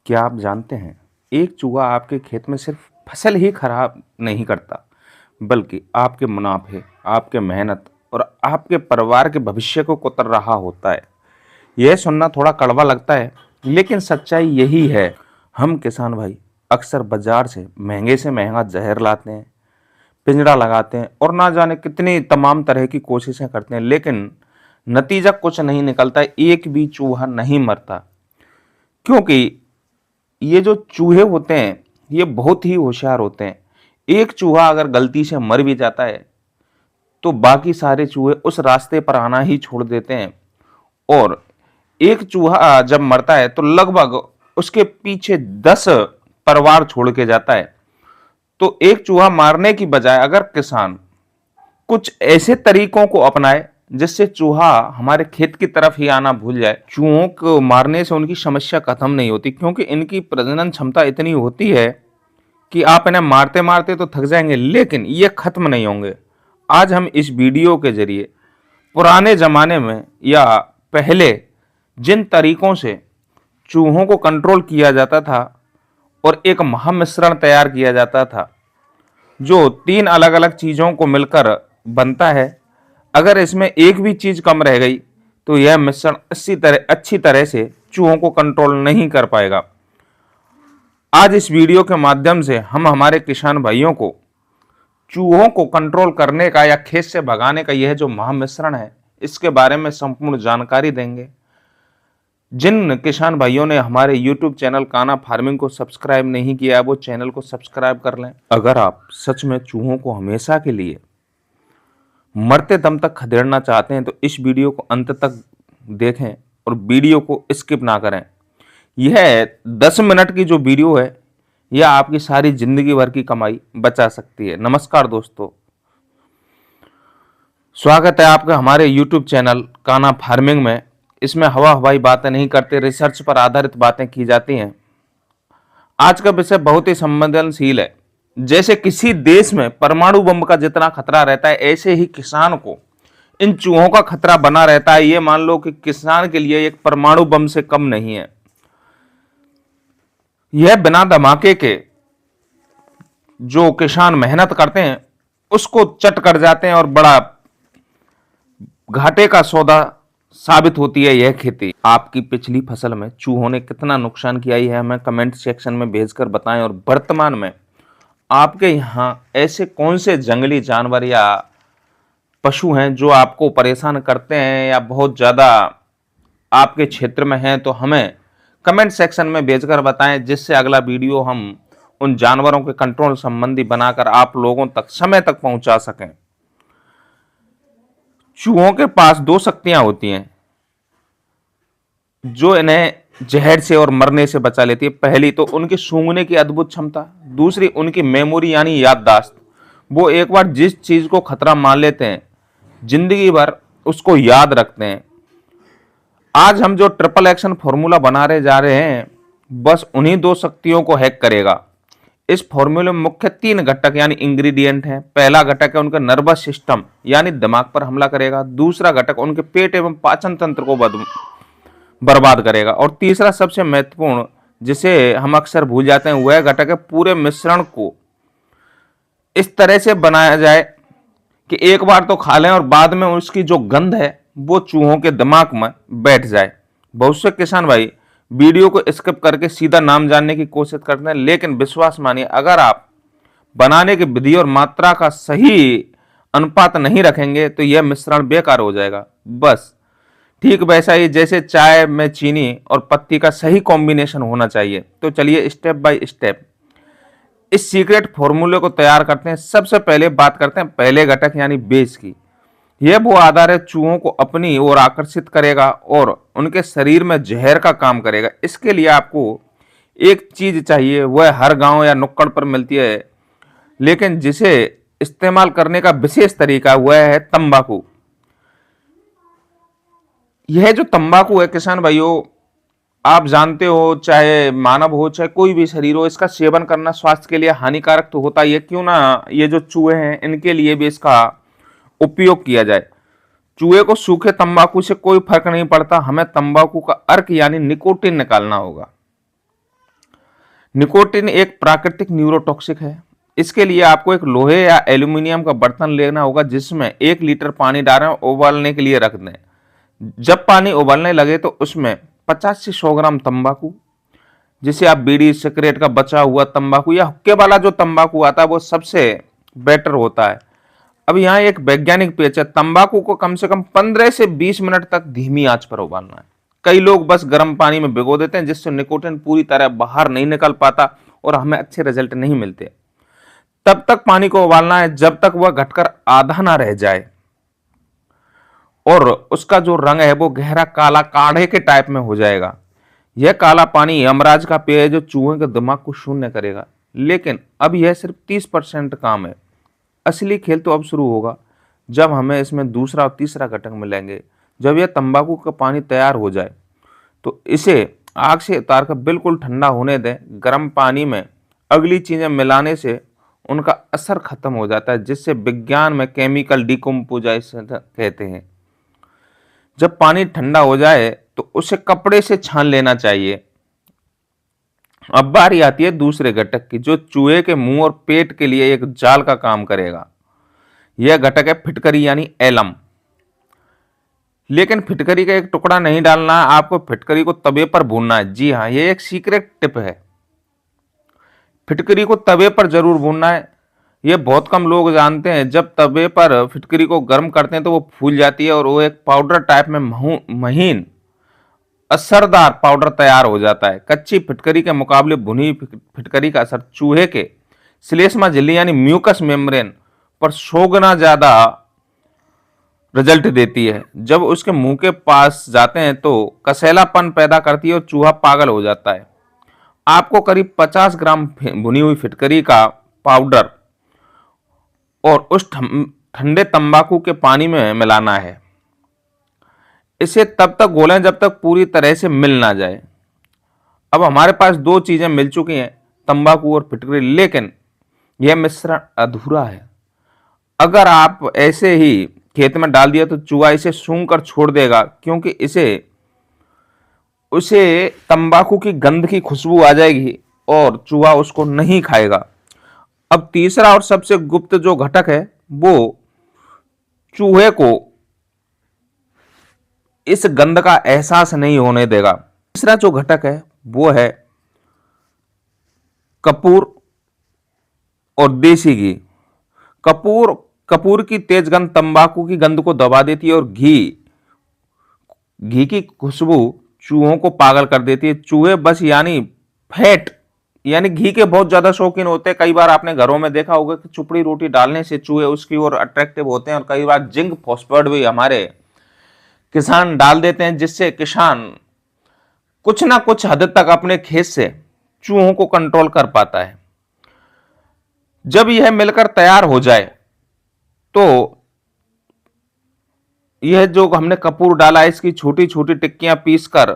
क्या आप जानते हैं, एक चूहा आपके खेत में सिर्फ फसल ही खराब नहीं करता, बल्कि आपके मुनाफे, आपके मेहनत और आपके परिवार के भविष्य को कुतर रहा होता है। यह सुनना थोड़ा कड़वा लगता है, लेकिन सच्चाई यही है। हम किसान भाई अक्सर बाजार से महंगा जहर लाते हैं, पिंजरा लगाते हैं और ना जाने कितनी तमाम तरह की कोशिशें करते हैं, लेकिन नतीजा कुछ नहीं निकलता, एक भी चूहा नहीं मरता। क्योंकि ये जो चूहे होते हैं ये बहुत ही होशियार होते हैं। एक चूहा अगर गलती से मर भी जाता है तो बाकी सारे चूहे उस रास्ते पर आना ही छोड़ देते हैं, और एक चूहा जब मरता है तो लगभग उसके पीछे 10 परिवार छोड़ के जाता है। तो एक चूहा मारने की बजाय अगर किसान कुछ ऐसे तरीकों को अपनाए जिससे चूहा हमारे खेत की तरफ ही आना भूल जाए। चूहों को मारने से उनकी समस्या खत्म नहीं होती, क्योंकि इनकी प्रजनन क्षमता इतनी होती है कि आप इन्हें मारते मारते तो थक जाएंगे, लेकिन ये खत्म नहीं होंगे। आज हम इस वीडियो के जरिए पुराने जमाने में या पहले जिन तरीकों से चूहों को कंट्रोल किया जाता था और एक महामिश्रण तैयार किया जाता था जो 3 अलग अलग चीजों को मिलकर बनता है, अगर इसमें एक भी चीज कम रह गई तो यह मिश्रण अच्छी तरह से चूहों को कंट्रोल नहीं कर पाएगा। आज इस वीडियो के माध्यम से हम हमारे किसान भाइयों को चूहों को कंट्रोल करने का या खेत से भगाने का यह जो महामिश्रण है, इसके बारे में संपूर्ण जानकारी देंगे। जिन किसान भाइयों ने हमारे YouTube चैनल कान्हा फार्मिंग को सब्सक्राइब नहीं किया है वो चैनल को सब्सक्राइब कर लें। अगर आप सच में चूहों को हमेशा के लिए मरते दम तक खदेड़ना चाहते हैं तो इस वीडियो को अंत तक देखें और वीडियो को स्किप ना करें। यह 10 मिनट की जो वीडियो है यह आपकी सारी जिंदगी भर की कमाई बचा सकती है। नमस्कार दोस्तों, स्वागत है आपका हमारे YouTube चैनल कान्हा फार्मिंग में। इसमें हवा हवाई बातें नहीं करते, रिसर्च पर आधारित बातें की जाती हैं। आज का विषय बहुत ही संवेदनशील है। जैसे किसी देश में परमाणु बम का जितना खतरा रहता है, ऐसे ही किसान को इन चूहों का खतरा बना रहता है। ये मान लो कि किसान के लिए एक परमाणु बम से कम नहीं है। यह बिना धमाके के जो किसान मेहनत करते हैं उसको चट कर जाते हैं और बड़ा घाटे का सौदा साबित होती है यह खेती। आपकी पिछली फसल में चूहों ने कितना नुकसान किया है हमें कमेंट सेक्शन में भेजकर बताएं। और वर्तमान में आपके यहाँ ऐसे कौन से जंगली जानवर या पशु हैं जो आपको परेशान करते हैं या बहुत ज़्यादा आपके क्षेत्र में हैं, तो हमें कमेंट सेक्शन में भेजकर बताएं, जिससे अगला वीडियो हम उन जानवरों के कंट्रोल संबंधी बनाकर आप लोगों तक समय तक पहुंचा सकें। चूहों के पास 2 शक्तियां होती हैं जो इन्हें जहर से और मरने से बचा लेती है। पहली तो उनकी सूंघने की अद्भुत क्षमता, दूसरी उनकी मेमोरी यानी याददाश्त। वो एक बार जिस चीज को खतरा मान लेते हैं जिंदगी भर उसको याद रखते हैं। आज हम जो ट्रिपल एक्शन फॉर्मूला बना रहे जा रहे हैं बस उन्हीं 2 शक्तियों को हैक करेगा। इस फॉर्मूले में मुख्य 3 घटक यानी इंग्रेडिएंट हैं। पहला घटक है उनका नर्वस सिस्टम यानी दिमाग पर हमला करेगा, दूसरा घटक उनके पेट एवं पाचन तंत्र को बर्बाद करेगा, और तीसरा सबसे महत्वपूर्ण जिसे हम अक्सर भूल जाते हैं वह घटक है पूरे मिश्रण को इस तरह से बनाया जाए कि एक बार तो खा लें और बाद में उसकी जो गंध है वो चूहों के दिमाग में बैठ जाए। बहुत से किसान भाई वीडियो को स्किप करके सीधा नाम जानने की कोशिश करते हैं, लेकिन विश्वास मानिए अगर आप बनाने की विधि और मात्रा का सही अनुपात नहीं रखेंगे तो यह मिश्रण बेकार हो जाएगा। बस ठीक वैसा ही जैसे चाय में चीनी और पत्ती का सही कॉम्बिनेशन होना चाहिए। तो चलिए स्टेप बाय स्टेप इस सीक्रेट फॉर्मूले को तैयार करते हैं। सबसे पहले बात करते हैं पहले घटक यानी बेस की। यह वो आधार है चूहों को अपनी ओर आकर्षित करेगा और उनके शरीर में जहर का काम करेगा। इसके लिए आपको एक चीज चाहिए, वह हर गांव या नुक्कड़ पर मिलती है, लेकिन जिसे इस्तेमाल करने का विशेष तरीका वह है तंबाकू। यह जो तंबाकू है किसान भाइयों, आप जानते हो चाहे मानव हो चाहे कोई भी शरीर हो, इसका सेवन करना स्वास्थ्य के लिए हानिकारक तो होता ही है, क्यों ना ये जो चूहे हैं इनके लिए भी इसका उपयोग किया जाए। चूहे को सूखे तंबाकू से कोई फर्क नहीं पड़ता, हमें तंबाकू का अर्क यानी निकोटिन निकालना होगा। निकोटिन एक प्राकृतिक न्यूरोटॉक्सिक है। इसके लिए आपको एक लोहे या एल्यूमिनियम का बर्तन लेना होगा जिसमें 1 लीटर पानी डालें और उबालने के लिए रख दें। जब पानी उबलने लगे तो उसमें 50 से 100 ग्राम तंबाकू, जिसे आप बीड़ी सिगरेट का बचा हुआ तंबाकू या हुक्के वाला जो तंबाकू आता है वो सबसे बेटर होता है। अब यहाँ एक वैज्ञानिक पेच है, तंबाकू को कम से कम 15 से 20 मिनट तक धीमी आंच पर उबालना है। कई लोग बस गर्म पानी में भिगो देते हैं जिससे निकोटिन पूरी तरह बाहर नहीं निकल पाता और हमें अच्छे रिजल्ट नहीं मिलते। तब तक पानी को उबालना है जब तक वह घटकर आधा ना रह जाए और उसका जो रंग है वो गहरा काला काढ़े के टाइप में हो जाएगा। यह काला पानी यमराज का पेय है जो चूहे के दिमाग को शून्य करेगा। लेकिन अब यह सिर्फ 30% काम है। असली खेल तो अब शुरू होगा जब हमें इसमें दूसरा और तीसरा घटक मिलेंगे। जब यह तंबाकू का पानी तैयार हो जाए तो इसे आग से उतारकर बिल्कुल ठंडा होने दें। गर्म पानी में अगली चीजें मिलाने से उनका असर खत्म हो जाता है, जिससे विज्ञान में केमिकल डिकम्पोजिशन कहते हैं। जब पानी ठंडा हो जाए तो उसे कपड़े से छान लेना चाहिए। अब बारी आती है दूसरे घटक की जो चूहे के मुंह और पेट के लिए एक जाल का काम करेगा। यह घटक है फिटकरी यानी एलम। लेकिन फिटकरी का एक टुकड़ा नहीं डालना है, आपको फिटकरी को तवे पर भूनना है। जी हाँ, यह एक सीक्रेट टिप है। फिटकरी को तवे पर जरूर भूनना है। यह बहुत कम लोग जानते हैं। जब तवे पर फिटकरी को गर्म करते हैं तो वो फूल जाती है और वो एक पाउडर टाइप में महीन असरदार पाउडर तैयार हो जाता है। कच्ची फिटकरी के मुकाबले भुनी फिटकरी का असर चूहे के श्लेष्मा झिल्ली यानी म्यूकस मेम्ब्रेन पर 100 गुना ज्यादा रिजल्ट देती है। जब उसके मुंह के पास जाते हैं तो कसैलापन पैदा करती है और चूहा पागल हो जाता है। आपको करीब 50 ग्राम भुनी हुई फिटकरी का पाउडर और उस ठंडे तंबाकू के पानी में मिलाना है। इसे तब तक घोलें जब तक पूरी तरह से मिल ना जाए। अब हमारे पास 2 चीजें मिल चुकी हैं, तंबाकू और फिटकरी, लेकिन यह मिश्रण अधूरा है। अगर आप ऐसे ही खेत में डाल दिया तो चूहा इसे सूंघ कर छोड़ देगा, क्योंकि उसे तंबाकू की गंध की खुशबू आ जाएगी और चूहा उसको नहीं खाएगा। अब तीसरा और सबसे गुप्त जो घटक है वो चूहे को इस गंध का एहसास नहीं होने देगा। तीसरा जो घटक है वो है कपूर और देसी घी। कपूर की तेज गंध तंबाकू की गंध को दबा देती है और घी की खुशबू चूहों को पागल कर देती है। चूहे बस फैट यानी घी के बहुत ज्यादा शौकीन होते हैं। कई बार आपने घरों में देखा होगा कि चुपड़ी रोटी डालने से चूहे उसकी ओर अट्रैक्टिव होते हैं और कई बार जिंक फॉस्फेट भी हमारे किसान डाल देते हैं, जिससे किसान कुछ ना कुछ हद तक अपने खेत से चूहों को कंट्रोल कर पाता है। जब यह मिलकर तैयार हो जाए तो यह जो हमने कपूर डाला है इसकी छोटी छोटी टिक्कियां पीसकर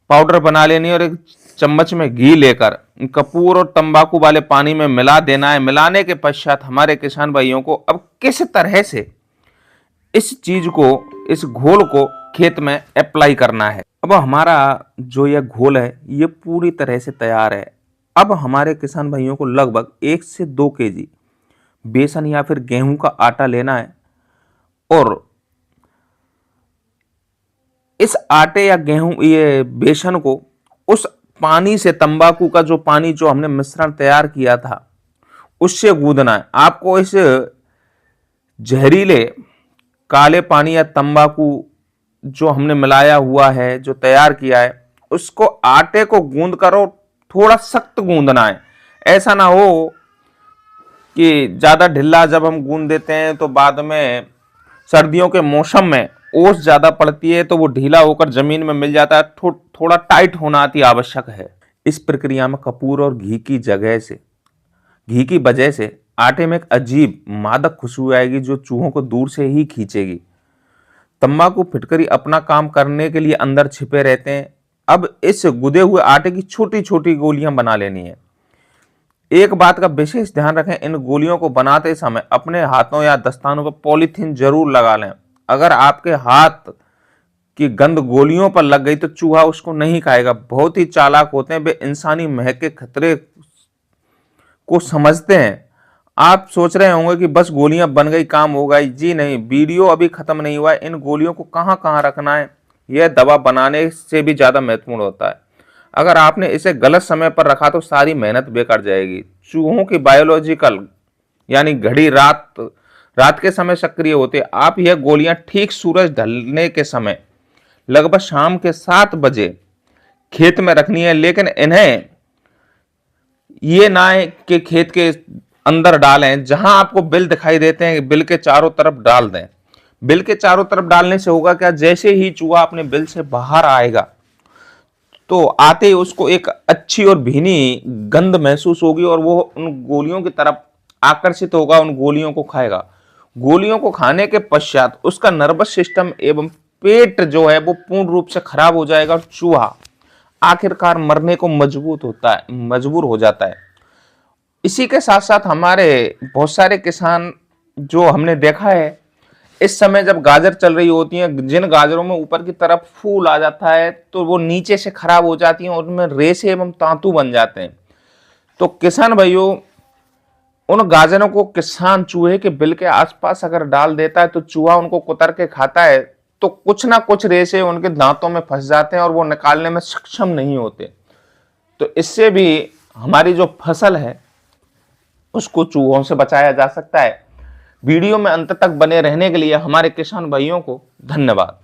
पाउडर बना लेनी और एक चम्मच में घी लेकर कपूर और तंबाकू वाले पानी में मिला देना है। मिलाने के पश्चात हमारे किसान भाइयों को अब किस तरह से इस घोल को खेत में अप्लाई करना है। अब हमारा जो यह घोल है ये पूरी तरह से तैयार है। अब हमारे किसान भाइयों को लगभग 1 से 2 केजी बेसन या फिर गेहूं का आटा लेना है और इस आटे या ये बेसन को उस पानी से, तंबाकू का जो पानी जो हमने मिश्रण तैयार किया था उससे गूंदना है। आपको इस जहरीले काले पानी या तंबाकू जो हमने मिलाया हुआ है, जो तैयार किया है, उसको आटे को गूंद करो, थोड़ा सख्त गूंदना है। ऐसा ना हो कि ज्यादा ढिल्ला जब हम गूंद देते हैं तो बाद में सर्दियों के मौसम में ओस ज्यादा पड़ती है तो वो ढीला होकर जमीन में मिल जाता है। थोड़ा टाइट होना अति आवश्यक है। इस प्रक्रिया में कपूर और घी की वजह से आटे में एक अजीब मादक खुशबू आएगी जो चूहों को दूर से ही खींचेगी। तंबाकू फिटकरी अपना काम करने के लिए अंदर छिपे रहते हैं। अब इस गुदे हुए आटे की छोटी छोटी गोलियां बना लेनी है। एक बात का विशेष ध्यान रखें, इन गोलियों को बनाते समय अपने हाथों या दस्तानों पर पॉलीथीन जरूर लगा लें। अगर आपके हाथ कि गंध गोलियों पर लग गई तो चूहा उसको नहीं खाएगा। बहुत ही चालाक होते हैं वे, इंसानी महक के खतरे को समझते हैं। आप सोच रहे होंगे कि बस गोलियां बन गई काम हो गई। जी नहीं, वीडियो अभी खत्म नहीं हुआ है। इन गोलियों को कहां कहां रखना है यह दवा बनाने से भी ज्यादा महत्वपूर्ण होता है। अगर आपने इसे गलत समय पर रखा तो सारी मेहनत बेकार जाएगी। चूहों की बायोलॉजिकल यानी घड़ी रात रात के समय सक्रिय होते हैं। आप यह गोलियां ठीक सूरज ढलने के समय लगभग शाम के 7 बजे खेत में रखनी है। लेकिन इन्हें ये ना है कि खेत के अंदर डालें। जहां आपको बिल दिखाई देते हैं बिल के चारों तरफ डाल दें। बिल के चारों तरफ डालने से होगा क्या, जैसे ही चूहा अपने बिल से बाहर आएगा तो आते ही उसको एक अच्छी और भीनी गंध महसूस होगी और वो उन गोलियों की तरफ आकर्षित होगा, उन गोलियों को खाएगा। गोलियों को खाने के पश्चात उसका नर्वस सिस्टम एवं पेट जो है वो पूर्ण रूप से खराब हो जाएगा और चूहा आखिरकार मरने को मजबूर हो जाता है। इसी के साथ साथ हमारे बहुत सारे किसान जो हमने देखा है, इस समय जब गाजर चल रही होती है, जिन गाजरों में ऊपर की तरफ फूल आ जाता है तो वो नीचे से खराब हो जाती हैं और उनमें रेशे एवं तांतु बन जाते हैं। तो किसान भाइयों, उन गाजरों को किसान चूहे के बिल के आसपास अगर डाल देता है तो चूहा उनको कुतर के खाता है, तो कुछ ना कुछ रेशे उनके दांतों में फंस जाते हैं और वो निकालने में सक्षम नहीं होते। तो इससे भी हमारी जो फसल है उसको चूहों से बचाया जा सकता है। वीडियो में अंत तक बने रहने के लिए हमारे किसान भाइयों को धन्यवाद।